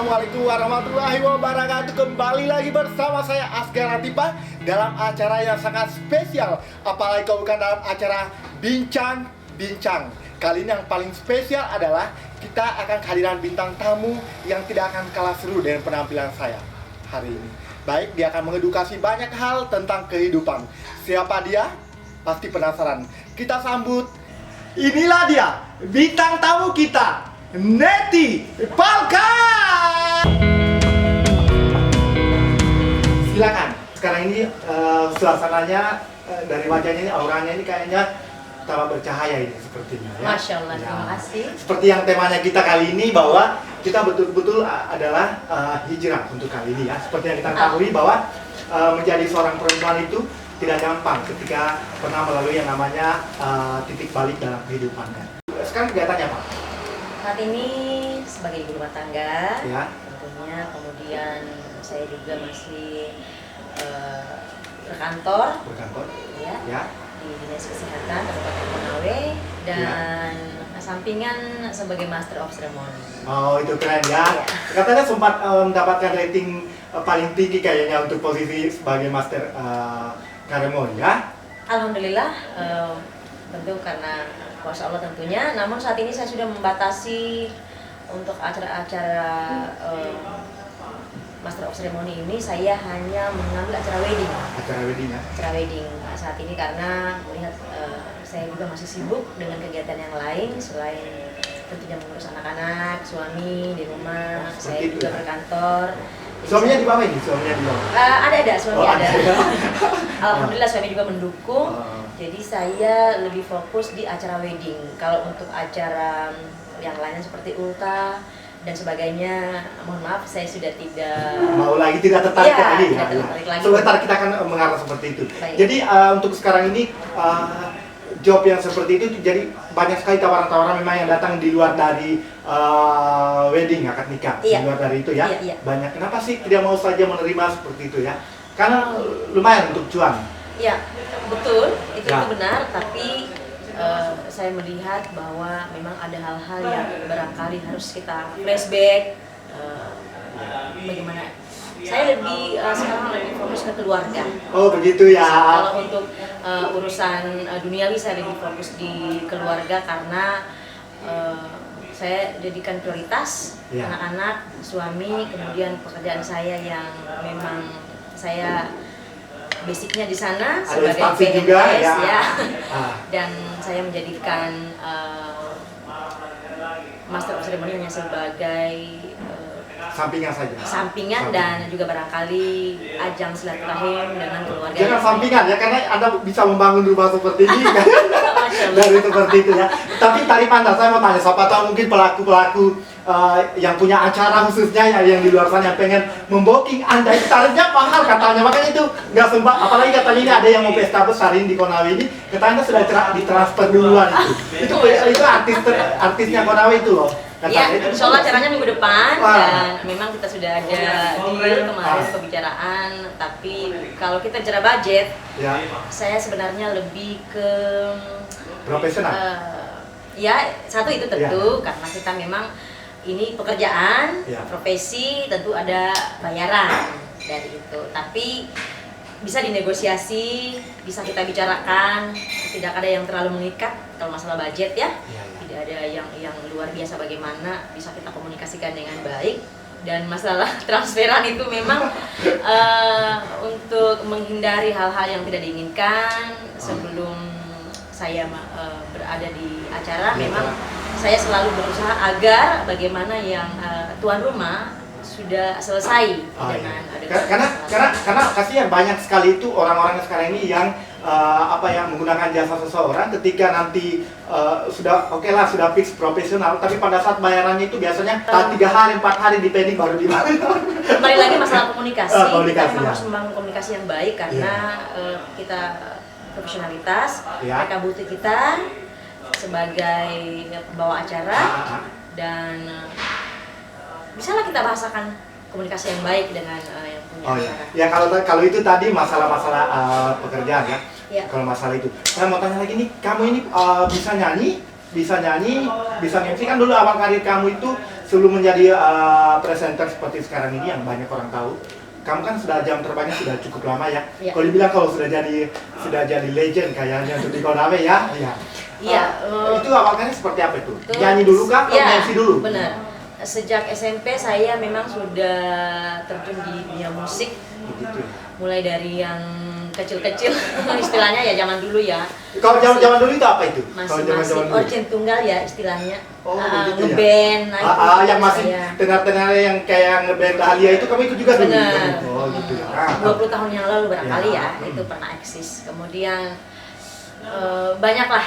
Assalamualaikum warahmatullahi wabarakatuh. Kembali lagi bersama saya Asgar Latifah dalam acara yang sangat spesial. Apalagi kalau bukan dalam acara bincang-bincang. Kali ini yang paling spesial adalah kita akan kehadiran bintang tamu yang tidak akan kalah seru dengan penampilan saya hari ini. Baik, dia akan mengedukasi banyak hal tentang kehidupan. Siapa dia? Pasti penasaran. Kita sambut. Inilah dia, bintang tamu kita, Neti Palka. Silakan. Sekarang ini suasananya dari wajahnya ini, auranya ini kayaknya tambah bercahaya ini sepertinya. Ya? Masya Allah, terima kasih. Seperti yang temanya kita kali ini bahwa kita betul-betul adalah hijrah untuk kali ini ya. Seperti yang kita ketahui bahwa menjadi seorang perempuan itu tidak gampang ketika pernah melalui yang namanya titik balik dalam kehidupan kan. Sekarang kegiatannya apa? Saat ini sebagai ibu rumah tangga, Ya. tentunya, kemudian saya juga masih berkantor, Ya. di Dinas Kesehatan Kabupaten Konawe, dan sampingan sebagai Master of Ceremony. Oh, itu keren ya. Katanya sempat mendapatkan rating paling tinggi kayaknya untuk posisi sebagai Master Ceremony ya. Alhamdulillah, tentu karena kuasa Allah tentunya. Namun saat ini saya sudah membatasi untuk acara-acara Master of Ceremony ini, saya hanya mengambil acara wedding. Acara wedding ya. Acara wedding saat ini karena melihat saya juga masih sibuk dengan kegiatan yang lain selain tentunya mengurus anak-anak, suami di rumah, saya itu juga ya? berkantor. Suaminya di bawah ini, suaminya di bawah. Ada suami ada. Ada. Alhamdulillah suami juga mendukung. Oh. Jadi saya lebih fokus di acara wedding. Kalau untuk acara yang lainnya seperti ulta dan sebagainya, mohon maaf saya sudah tidak Mau lagi tidak tertarik Iya, lagi tidak ya. tertarik lagi. Sebentar kita akan mengarah seperti itu. Baik. Jadi untuk sekarang ini job yang seperti itu jadi banyak sekali tawaran-tawaran memang yang datang di luar dari wedding akad nikah. Iya. Di luar dari itu ya. Iya. Banyak. Kenapa sih tidak mau saja menerima seperti itu ya? Karena lumayan untuk cuan. Ya, betul, itu Ya. benar, tapi saya melihat bahwa memang ada hal-hal yang barangkali harus kita flashback. Bagaimana? Saya lebih sekarang lebih fokus ke keluarga. Oh, begitu ya. Kalau untuk urusan duniawi saya lebih fokus di keluarga karena saya jadikan prioritas Ya. anak-anak, suami, kemudian pekerjaan saya yang memang saya basicnya di sana Ada sebagai instansi PNS juga ya. ya. Ah. Dan saya menjadikan Master of Ceremony hanya sebagai Sampingan saja. sampingan dan juga barangkali ajang silaturahim dengan keluarga. Jangan yang sampingan ya, karena Anda bisa membangun rumah seperti ini kan. Masya Allah. Dari seperti itu ya. Tapi tadi Anda, saya mau tanya, siapa tahu mungkin pelaku-pelaku yang punya acara khususnya yang di luar sana yang pengen membooking Anda, itu tarifnya mahal katanya. Makanya itu nggak sempat, apalagi katanya ini ada yang mau pesta besar ini di Konawe ini, katanya sudah ditransfer duluan itu. Itu artisnya Konawe itu loh. Ya, Katanya itu. insya Allah acaranya minggu depan Wah. dan memang kita sudah ada deal kemarin pembicaraan. Tapi kalau kita bicara budget, Ya, saya sebenarnya lebih ke profesional. ya satu itu tentu karena kita memang ini pekerjaan, Ya. profesi, tentu ada bayaran dari itu. Tapi bisa dinegosiasi, bisa kita bicarakan, tidak ada yang terlalu mengikat kalau masalah budget ya. Ya, ya. Tidak ada yang luar biasa bagaimana, bisa kita komunikasikan dengan baik. Dan masalah transferan itu memang untuk menghindari hal-hal yang tidak diinginkan sebelum saya berada di acara, memang saya selalu berusaha agar bagaimana yang tuan rumah sudah selesai dengan karena kasihan banyak sekali itu orang-orang sekarang ini yang menggunakan jasa seseorang ketika nanti sudah sudah fix profesional, tapi pada saat bayarannya itu biasanya 3 hari 4 hari depending baru dibayar. Kembali lagi masalah komunikasi. Komunikasi, Kita memang ya. harus membangun komunikasi yang baik karena kita profesionalitas, Ya. mereka butuh kita sebagai pembawa acara dan bisalah kita bahasakan komunikasi yang baik dengan yang punya Oh ya, acara. ya kalau itu tadi masalah pekerjaan ya. Ya. Kalau masalah itu, saya mau tanya lagi nih, kamu ini bisa nyanyi, bisa nyanyi, bisa MC. Kan dulu awal karir kamu itu sebelum menjadi presenter seperti sekarang ini yang banyak orang tahu. Kamu kan sudah jam terbangnya sudah cukup lama ya. Iya. Kalau dibilang kalau sudah jadi legend kayaknya untuk di Konawe ya. Iya. Iya. Itu awal karir seperti apa itu? Nyanyi dulu kah atau Iya, MC dulu? benar. Sejak SMP saya memang sudah terjun di dunia musik. Begitu. Mulai dari yang kecil-kecil, istilahnya ya zaman dulu ya. Kalau zaman dulu itu apa itu? Kalau Masih dulu. organ tunggal ya istilahnya. Oh, begitu ya. Ngeband, nah itu yang masih saya. tenar-tenar yang kayak ngeband Dahlia itu kamu ikut juga dulu. Benar. Oh, gitu ya. 20 tahun yang lalu barangkali Ya. ya, itu pernah eksis. Kemudian banyaklah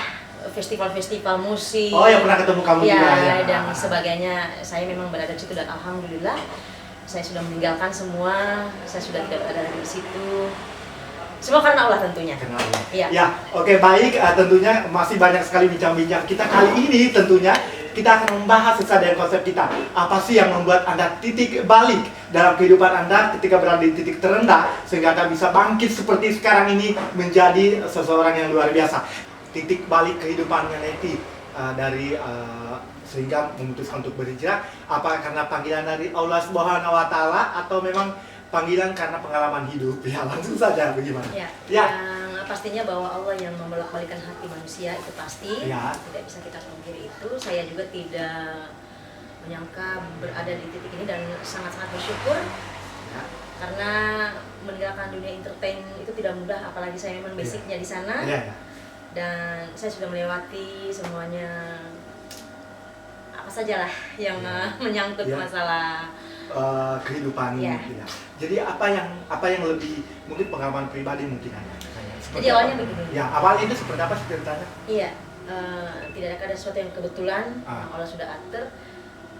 festival-festival musik. Oh, yang pernah ketemu kamu ya, juga ya. dan sebagainya. Saya memang berada di situ dan alhamdulillah saya sudah meninggalkan semua. Saya sudah tidak berada di situ. Semua karena Allah tentunya. Kenal Iya. ya. Oke, baik. Tentunya masih banyak sekali bincang-bincang kita kali ini. Tentunya kita akan membahas sesuai dengan konsep kita. Apa sih yang membuat Anda titik balik dalam kehidupan Anda ketika berada di titik terendah sehingga Anda bisa bangkit seperti sekarang ini menjadi seseorang yang luar biasa. Titik balik kehidupannya Neti dari sehingga memutuskan untuk berhijrah, apa karena panggilan dari Allah Subhanahu wa taala atau memang panggilan karena pengalaman hidup? Ya, langsung saja bagaimana? Ya. Ya. Yang pastinya bahwa Allah yang membolak-balikan hati manusia itu pasti. Ya. Tidak bisa kita pungkiri itu. Saya juga tidak menyangka berada di titik ini dan sangat-sangat bersyukur Ya. karena meninggalkan dunia entertain itu tidak mudah, apalagi saya memang basicnya di sana. Ya, ya. Dan saya sudah melewati semuanya, apa sajalah yang menyangkut Ya. masalah Kehidupan Ya. ya. Jadi apa yang lebih mungkin pengalaman pribadi mungkin ada kayak seperti Jadi awalnya apa? begini. Ya, awalnya itu seperti apa sih ceritanya? Iya, tidak ada sesuatu yang kebetulan. Ah. Allah sudah atur.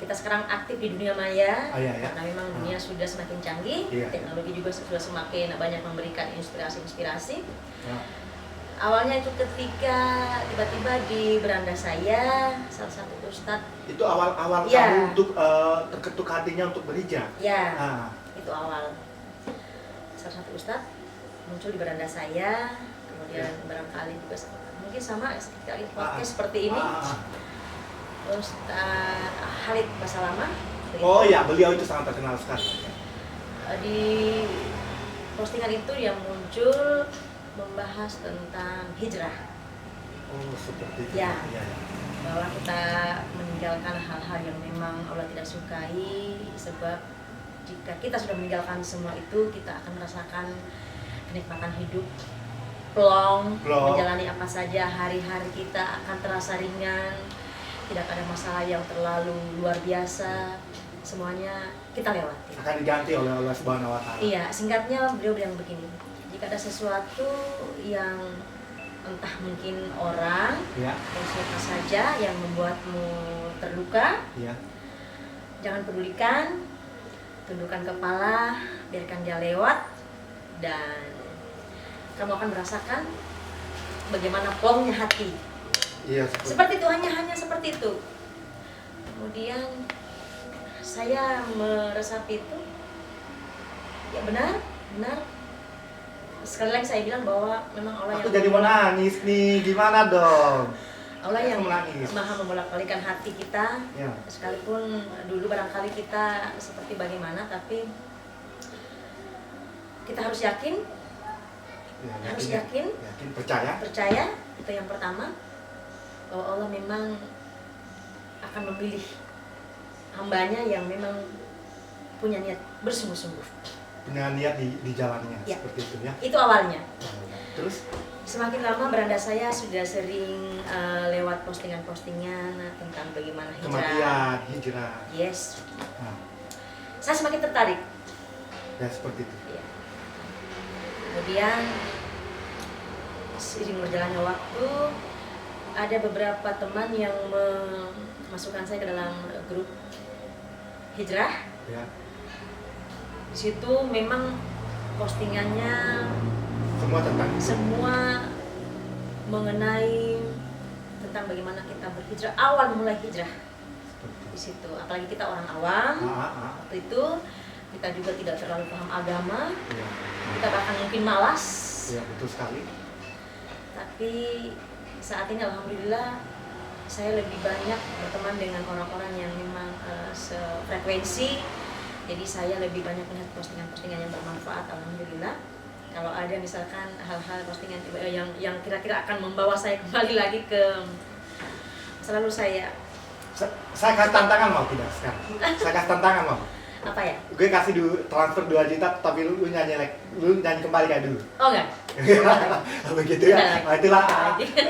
Kita sekarang aktif di dunia maya, Iya, ya. karena memang dunia sudah semakin canggih, Iya. teknologi juga sudah semakin banyak memberikan inspirasi-inspirasi. Ya. Awalnya itu ketika tiba-tiba di beranda saya, salah satu ustadz, Itu awal Ya. kamu untuk terketuk hatinya untuk berhijrah. ya Ah. itu awal. Salah satu ustadz muncul di beranda saya, kemudian barangkali juga mungkin sama sekali podcast seperti ini. Ustadz Khalid Basalamah. Oh ya, beliau itu sangat terkenal sekali. Di postingan itu yang muncul membahas tentang hijrah, Oh, seperti itu. Ya. Ya, ya. bahwa kita meninggalkan hal-hal yang memang Allah tidak sukai, sebab jika kita sudah meninggalkan semua itu kita akan merasakan kenikmatan hidup, plong, menjalani apa saja, hari-hari kita akan terasa ringan, tidak ada masalah yang terlalu luar biasa, semuanya kita lewati. Akan diganti oleh Allah Subhanahu wa taala. Iya, singkatnya beliau bilang begini, jika ada sesuatu yang entah mungkin orang Ya, atau siapa saja yang membuatmu terluka, ya. jangan pedulikan, tundukkan kepala, biarkan dia lewat, dan kamu akan merasakan bagaimana plongnya hati. Iya, Seperti itu, hanya seperti itu. Kemudian saya meresapi itu, ya benar. Sekali lagi saya bilang bahwa memang Allah Aku yang jadi mau nangis nih, gimana dong? Allah yang Aku menangis. maha membolak-balikan hati kita. Ya. Sekalipun dulu barangkali kita seperti bagaimana, tapi kita harus yakin, Ya, harus ya. yakin, Yakin, percaya. percaya, itu yang pertama, bahwa Allah memang akan memilih hambanya yang memang punya niat bersungguh-sungguh. Punya niat di jalannya, Ya. seperti itu ya. Itu awalnya. Terus? Semakin lama beranda saya sudah sering lewat postingan-postingan tentang bagaimana hijrah. Kematian, hijrah. Yes. Nah, Saya semakin tertarik. ya seperti itu. Ya. Kemudian seiring berjalannya waktu, ada beberapa teman yang memasukkan saya ke dalam grup hijrah. Ya. Di situ memang postingannya semua mengenai tentang bagaimana kita berhijrah, awal mulai hijrah di situ. Apalagi kita orang awam, waktu itu kita juga tidak terlalu paham agama, Ya. kita bahkan mungkin malas. Ya, betul sekali. Tapi saat ini alhamdulillah saya lebih banyak berteman dengan orang-orang yang memang sefrekuensi. Jadi saya lebih banyak melihat postingan-postingan yang bermanfaat, alhamdulillah. Kalau ada misalkan hal-hal postingan yang kira-kira akan membawa saya kembali lagi ke selalu saya Saya kasih tantangan mau tidak sekarang? Saya kasih tantangan mau. apa ya? Gue kasih transfer 2 juta, tapi lu nyanyi kembali kayak dulu. Oh enggak. Begitu ya. Nah,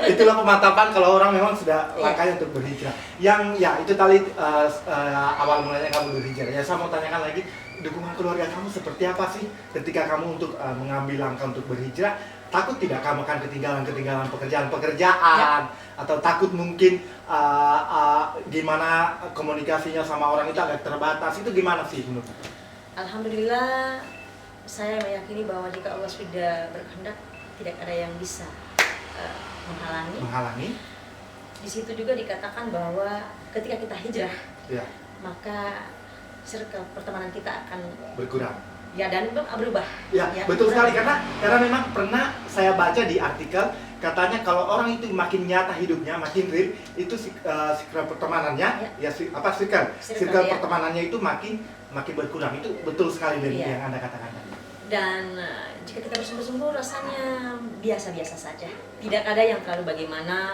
itulah pemantapan kalau orang memang sudah langkahnya untuk berhijrah. Yang ya itu tadi awal mulanya kamu berhijrah. Ya saya mau tanyakan lagi, dukungan keluarga kamu seperti apa sih ketika kamu untuk mengambil langkah untuk berhijrah? Takut tidak kamu akan ketinggalan pekerjaan atau takut mungkin gimana komunikasinya sama orang itu agak terbatas, itu gimana sih menurut? Alhamdulillah, saya meyakini bahwa jika Allah sudah berkehendak, tidak ada yang bisa menghalangi. Di situ juga dikatakan bahwa ketika kita hijrah, ya, maka circle pertemanan kita akan berkurang. Ya, dan berubah. Ya, betul sekali, karena memang pernah saya baca di artikel katanya kalau orang itu makin nyata hidupnya, makin real, itu circle pertemanannya circle pertemanannya itu makin berkurang. Itu betul sekali dari yang Anda katakan tadi. Dan jika kita bersungguh-sungguh rasanya biasa-biasa saja. Tidak ada yang terlalu bagaimana.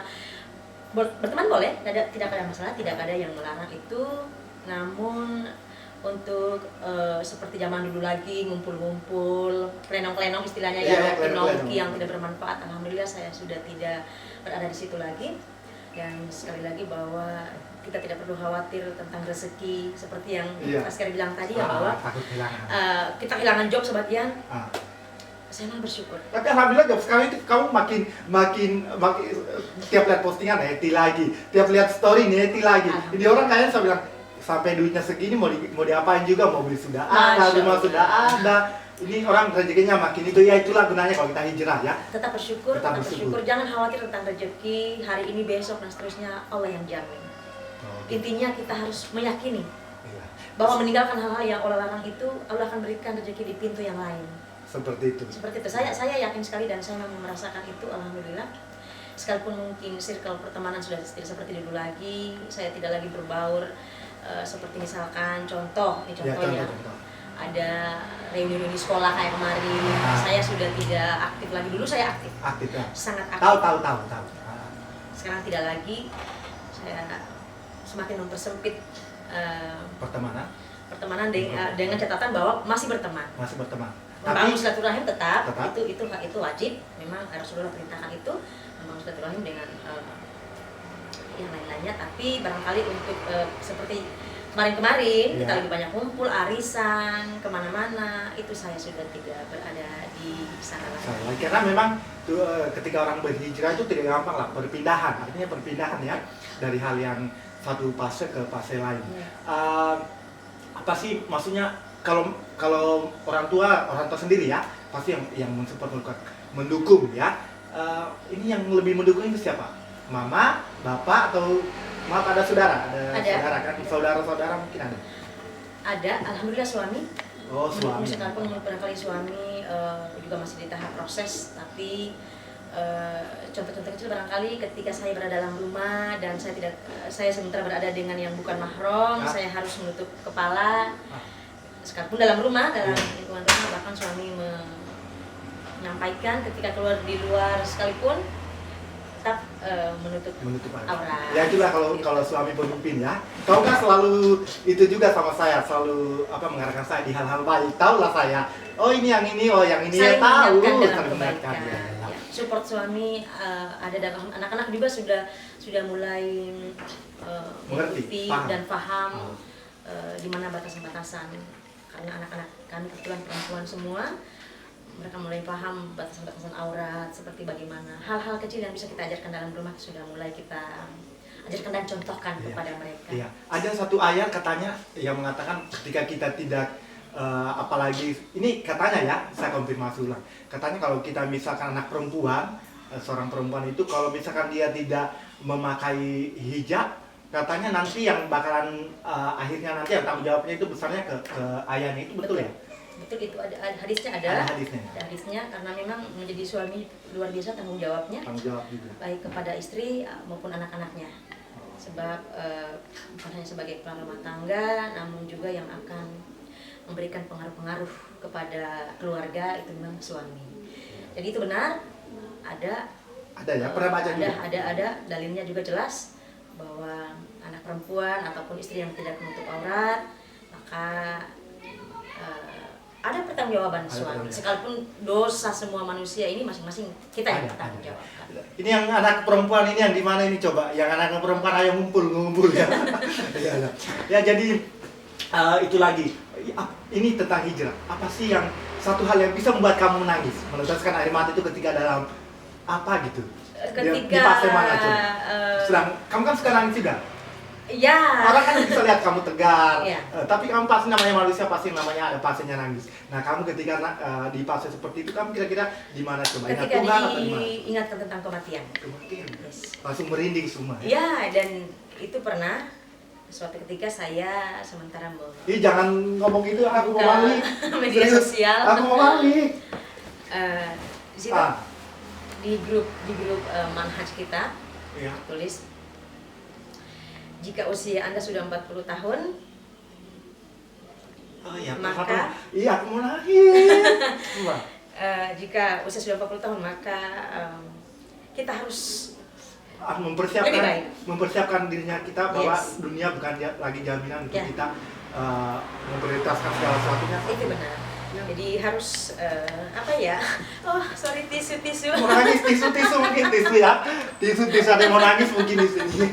Berteman boleh, tidak ada masalah, tidak ada yang melarang itu. Namun untuk seperti zaman dulu lagi ngumpul-ngumpul, klenong-klenong istilahnya nongki yang tidak bermanfaat, alhamdulillah saya sudah tidak berada di situ lagi. Dan sekali lagi bahwa kita tidak perlu khawatir tentang rezeki seperti yang Mas Kari bilang tadi ya, bahwa kita kehilangan job Sobat Yan. Saya malah bersyukur. Tapi alhamdulillah job sekarang itu kamu makin tiap lihat postingan neti lagi, tiap lihat story neti lagi. Jadi orang kayaknya saya bilang sampai duitnya segini mau diapain juga, mobil sudah ada, rumah sudah ada. Ini orang rezekinya makin itu, ya itulah gunanya kalau kita hijrah ya. Tetap bersyukur. Jangan khawatir tentang rezeki hari ini, besok dan seterusnya, Allah yang jamin. Intinya kita harus meyakini bahwa meninggalkan hal-hal yang Allah larang itu, Allah akan berikan rezeki di pintu yang lain. Seperti itu. Saya yakin sekali dan saya memang merasakan itu, alhamdulillah. Sekalipun mungkin circle pertemanan sudah tidak seperti dulu lagi, saya tidak lagi berbaur. Seperti misalkan contoh ada reuni sekolah kayak kemarin, saya sudah tidak aktif lagi. Dulu saya aktif ya? Sangat aktif. Tahu. Sekarang tidak lagi. Saya semakin mempersempit pertemanan dengan catatan bahwa masih berteman. Membangun silaturahim tetap. Itu wajib. Memang Rasulullah perintahkan itu, membangun silaturahim dengan yang lain-lainnya, tapi barangkali untuk seperti kemarin kita lebih banyak kumpul, arisan, kemana-mana, itu saya sudah tidak berada di sana lagi. Karena memang ketika orang berhijrah itu tidak gampang lah, artinya perpindahan ya, dari hal yang satu fase ke fase lain. Apa sih maksudnya kalau orang tua sendiri ya pasti yang mensupport, mendukung ya. Ini yang lebih mendukung itu siapa? Mama, bapak, atau maaf ada saudara? Saudara kan? Saudara mungkin ada? Ada, alhamdulillah suami. Oh, suami. Sekalipun barangkali suami juga masih di tahap proses, tapi contoh-contoh kecil barangkali ketika saya berada dalam rumah dan saya sementara berada dengan yang bukan mahram, saya harus menutup kepala. Sekalipun dalam rumah, dalam lingkungan rumah, bahkan suami menyampaikan ketika keluar di luar sekalipun tetap menutup aurat. Ya itulah kalau suami pemimpin ya. Kau kan selalu itu juga sama saya, selalu mengarahkan saya di hal-hal baik. Tahulah saya. Oh ini yang ini, ya tahu. Support suami ada, dan anak-anak juga sudah mulai mengerti dan paham di mana batasan-batasan. Karena anak-anak kami kebetulan perempuan semua, mereka mulai paham batasan-batasan aurat, seperti bagaimana hal-hal kecil yang bisa kita ajarkan dalam rumah sudah mulai kita ajarkan dan contohkan kepada mereka. Iya. Ada satu ayat katanya yang mengatakan ketika kita tidak apalagi ini katanya ya, saya konfirmasi ulang. Katanya kalau kita misalkan anak perempuan, seorang perempuan itu kalau misalkan dia tidak memakai hijab, katanya nanti yang bakalan akhirnya nanti yang tanggung jawabnya itu besarnya ke ayahnya, itu betul ya? Betul, itu ada hadisnya, ada hadisnya, karena memang menjadi suami luar biasa tanggung jawabnya, tanggung jawab juga, baik kepada istri maupun anak-anaknya. sebab bukan hanya sebagai kepala rumah tangga, namun juga yang akan memberikan pengaruh-pengaruh kepada keluarga itu memang suami. Jadi itu benar, ada ya, pernah baca juga? Ada, dalilnya juga jelas bahwa anak perempuan ataupun istri yang tidak menutup aurat, maka ada pertanggungjawaban suami. Sekalipun dosa semua manusia ini masing-masing kita yang bertanggung jawab. Ini yang anak perempuan ini yang di mana ini coba? Yang anak perempuan ayo ngumpul ya. Ya jadi itu lagi. Ini tentang hijrah. Apa sih yang satu hal yang bisa membuat kamu menangis, meneteskan air mata itu ketika dalam apa gitu? Di fase mana coba? Sedang kamu kan suka nangis juga. Ya. Orang kan bisa lihat kamu tegar, ya. Tapi kamu pasti namanya manusia pasti namanya ada fasenya nangis. Nah kamu ketika di fase seperti itu kamu kira-kira di mana coba? Ketika diingatkan tentang kematian. Kematian. Yes. Langsung merinding semua. Ya, dan itu pernah suatu ketika saya sementara jangan ngomong gitu, aku mau balik. Media sosial. Aku mau balik. Di situ di grup manhaj kita tulis, jika usia Anda sudah 40 tahun, maka aku mau nangis. Jika usia sudah 40 tahun, maka kita harus mempersiapkan dirinya kita bahwa dunia bukan lagi jaminan untuk kita memprioritaskan segala sesuatunya. Itu benar. Jadi harus tisu mau nangis, tisu mungkin tisu ya, tisu ada yang mau nangis mungkin di sini.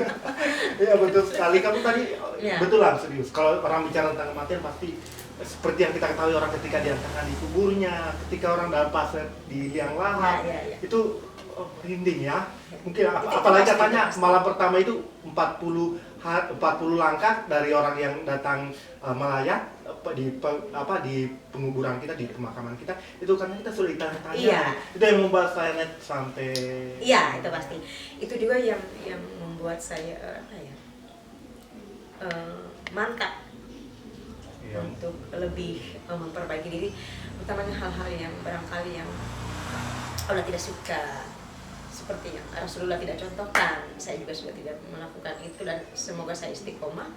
Ya betul sekali, kamu tadi betulan serius. Kalau orang bicara tentang kematian pasti seperti yang kita ketahui, orang ketika diantarkan di kuburnya, ketika orang dalam fase di liang lahat, itu merinding ya. Mungkin apalagi katanya malam pertama itu 40 langkah dari orang yang datang melayat di penguburan kita, di pemakaman kita, itu karena kita sudah ditanya-tanya. Itu yang membuat saya net sampai itu pasti. Itu juga yang membuat saya mantap untuk lebih memperbaiki diri, utamanya hal-hal yang barangkali yang Allah tidak suka, seperti yang Rasulullah tidak contohkan. Saya juga sudah tidak melakukan itu, dan semoga saya istiqomah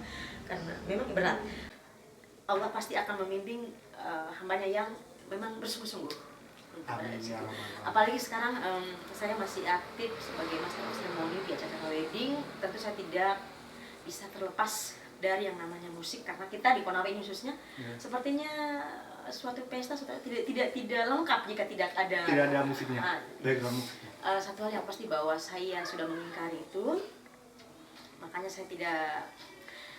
karena memang berat. Allah pasti akan membimbing hambanya yang memang bersungguh-sungguh. Apalagi sekarang saya masih aktif sebagai master of ceremony di acara wedding. Tentu saya tidak bisa terlepas dari yang namanya musik, karena kita di Konawe ini khususnya sepertinya suatu pesta tidak lengkap jika tidak ada musiknya. Satu hal yang pasti bahwa saya sudah mengingkari itu, makanya saya tidak,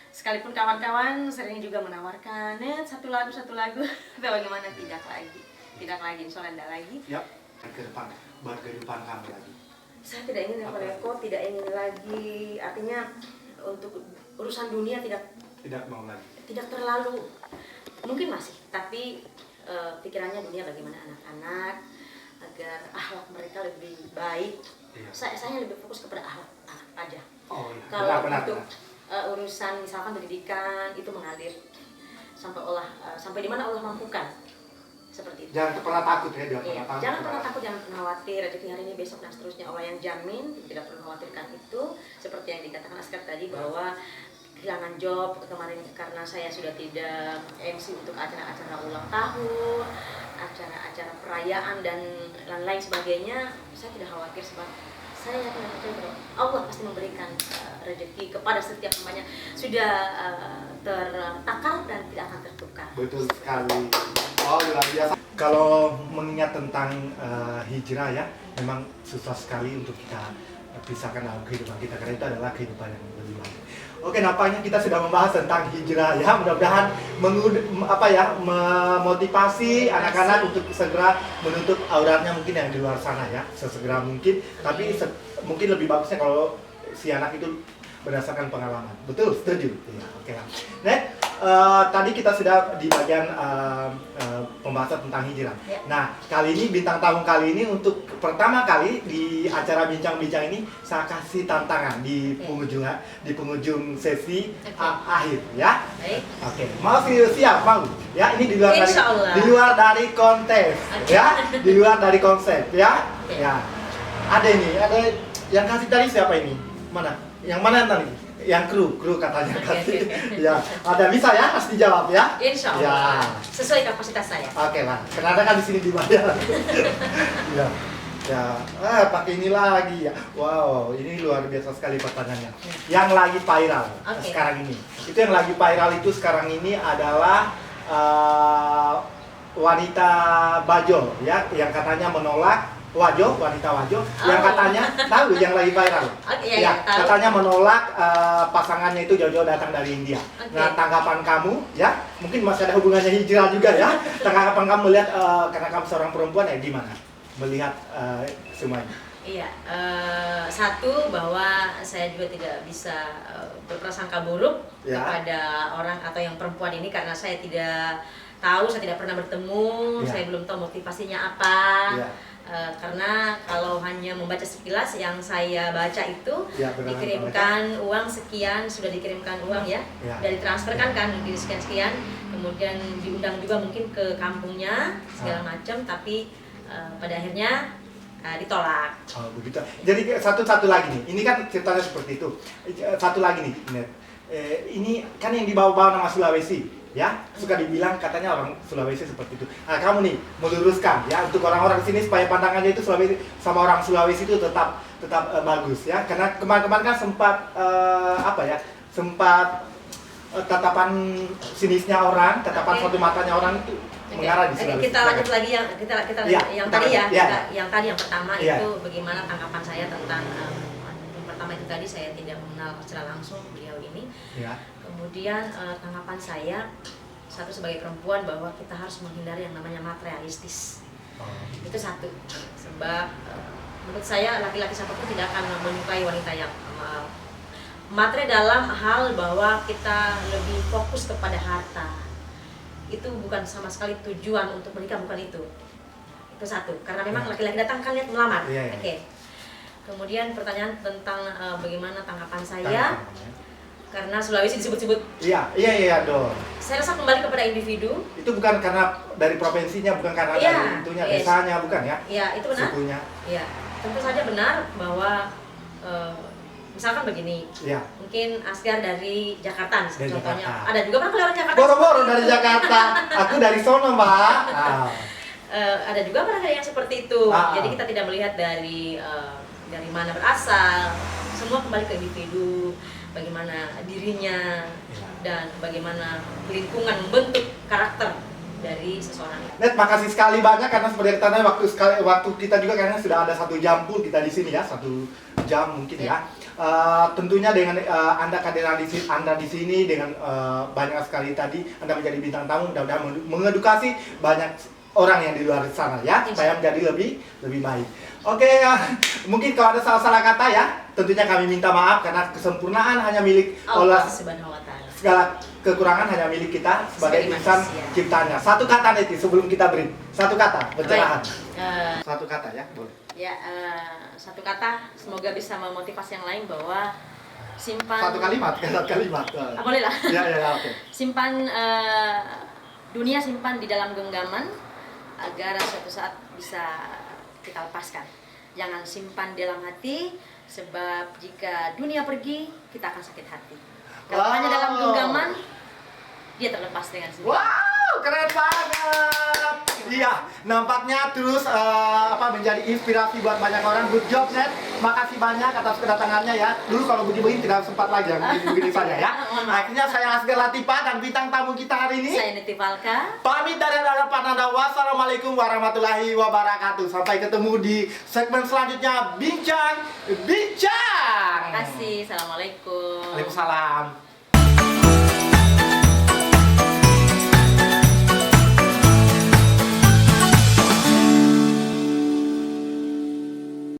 sekalipun kawan-kawan sering juga menawarkan satu lagu tapi bagaimana, tidak lagi insya Allah tidak lagi. Ke depan buat kehidupan kamu lagi. Saya tidak ingin tidak ingin lagi, artinya untuk urusan dunia tidak mau lagi, tidak terlalu, mungkin masih, tapi pikirannya dunia bagaimana anak-anak agar akhlak mereka lebih baik. Saya lebih fokus kepada akhlak aja. Kalau untuk urusan misalkan pendidikan itu mengalir sampai di mana Allah mampukan, seperti itu. Jangan pernah takut ya, jangan pernah takut, jangan pernah khawatir rezeki hari ini, besok dan seterusnya Allah yang jamin, tidak perlu khawatirkan itu. Seperti yang dikatakan Askar tadi bahwa kehilangan job kemarin karena saya sudah tidak MC untuk acara-acara ulang tahun, acara-acara perayaan dan lain-lain sebagainya, saya tidak khawatir sebab saya yakin bahwa Allah pasti memberikan rezeki kepada setiap hambanya, sudah tertakar dan tidak akan tertukar. Betul sekali. Luar biasa. Kalau mengingat tentang hijrah ya, memang susah sekali untuk kita pisahkan dalam kehidupan kita, karena itu adalah kehidupan yang lebih baik. Oke, nampaknya kita sudah membahas tentang hijrah ya. Mudah-mudahan memotivasi anak-anak untuk segera menutup auratnya mungkin yang di luar sana ya, sesegera mungkin. Tapi mungkin lebih bagusnya kalau si anak itu berdasarkan pengalaman. Betul, setuju. Ya, oke lah. Tadi kita sudah di bagian pembahasan tentang hijrah. Nah, kali ini bintang tamu kali ini untuk pertama kali di acara bincang-bincang ini saya kasih tantangan di penghujung sesi akhir ya. Oke. Mau siap mau? Ya, ini di luar dari kontes ya, di luar dari konsep ya. Ya. Ada yang kasih tadi siapa ini? Mana? Yang mana tadi? Yang kru katanya kasih. Ya, ada bisa ya, pasti jawab ya. Insya Allah. Sesuai kapasitas saya. Oke lah, karena kan di sini dibayar. Ya. Ya, pakai ini lagi ya. Wow, ini luar biasa sekali pertanyaannya. Yang lagi viral sekarang ini. Itu yang lagi viral itu sekarang ini adalah wanita Bajo ya, yang katanya menolak wanita Wajo, yang katanya tahu yang lagi viral. Ya, katanya menolak pasangannya itu jauh-jauh datang dari India. Nah, tanggapan kamu ya, mungkin masih ada hubungannya hijrah juga ya. Tanggapan kamu melihat karena kamu seorang perempuan ya gimana? Melihat semuanya. Iya, satu bahwa saya juga tidak bisa berprasangka buruk kepada orang atau yang perempuan ini karena saya tidak tahu, saya tidak pernah bertemu, saya belum tahu motivasinya apa. Karena kalau hanya membaca sekilas yang saya baca itu dikirimkan uang sekian, sudah dikirimkan uang ya, dari transferkan kan di sekian-sekian, kemudian diundang juga mungkin ke kampungnya segala macam, tapi pada akhirnya ditolak. Oh begitu. Jadi satu lagi nih, ini kan ceritanya seperti itu. Satu lagi nih, Net. Ini kan yang dibawa-bawa nama Sulawesi. Ya, suka dibilang katanya orang Sulawesi seperti itu. Nah, kamu nih meluruskan ya untuk orang-orang di sini supaya pandangannya itu Sulawesi sama orang Sulawesi itu tetap bagus ya. Karena kemarin-kemarin kan sempat sempat tatapan sinisnya orang, tatapan satu matanya orang itu mengarah di Sulawesi. Kita lanjut lagi yang tadi yang pertama itu bagaimana tanggapan saya tentang yang pertama itu tadi saya tidak mengenal secara langsung beliau ini. Kemudian tanggapan saya satu sebagai perempuan bahwa kita harus menghindari yang namanya materialistis. Itu satu. Sebab menurut saya laki-laki siapapun tidak akan menyukai wanita yang materi dalam hal bahwa kita lebih fokus kepada harta. Itu bukan sama sekali tujuan untuk menikah, bukan itu. Itu satu. Karena memang laki-laki datang kan lihat melamar. Oke. Kemudian pertanyaan tentang bagaimana tanggapan saya. Karena Sulawesi disebut-sebut. Iya dong. Saya rasa kembali kepada individu. Itu bukan karena dari provinsinya, bukan karena dari itunya, desanya, bukan ya? Iya, itu benar. Sukunya. Iya, tentu saja benar bahwa misalkan begini. Mungkin Asgar dari Jakarta misalnya, contohnya. Ada juga kan orang Jakarta. Boro-boro dari Jakarta. Aku dari sono, Mbak. Ada juga barangkali yang seperti itu. Jadi kita tidak melihat dari mana berasal. Semua kembali ke individu. Bagaimana dirinya dan bagaimana lingkungan membentuk karakter dari seseorang. Net, makasih sekali banyak karena seperti tadi waktu kita juga kayaknya sudah ada 1 jam pun kita di sini ya, 1 jam mungkin ya. Tentunya dengan Anda kehadiran Anda di sini dengan banyak sekali tadi Anda menjadi bintang tamu, mudah-mudahan mengedukasi banyak orang yang di luar sana ya, supaya menjadi lebih baik. Oke, mungkin kalau ada salah-salah kata ya, tentunya kami minta maaf karena kesempurnaan hanya milik Allah Subhanahu wa Ta'ala. Segala kekurangan hanya milik kita sebagai insan ciptaannya. Satu kata Neti sebelum kita break. Satu kata pencerahan. Satu kata ya, boleh. Ya, satu kata semoga bisa memotivasi yang lain bahwa simpan. Satu kalimat. Boleh lah. Ya, oke. Simpan dunia simpan di dalam genggaman agar suatu saat bisa kita lepaskan. Jangan simpan di dalam hati, sebab jika dunia pergi, kita akan sakit hati. Kalau hanya dalam genggaman, dia terlepas dengan sendiri. Wow, keren banget. Iya, nampaknya terus menjadi inspirasi buat banyak orang. Good job, Net. Makasih banyak atas kedatangannya ya. Dulu kalau begini tidak sempat lagi yang begini saja ya. Akhirnya saya Asgar Latifa dan bintang tamu kita hari ini. Saya Neti Valka. Pamit dari hadapan Anda. Wassalamualaikum warahmatullahi wabarakatuh. Sampai ketemu di segmen selanjutnya Bincang. Terima kasih. Assalamualaikum. Waalaikumsalam.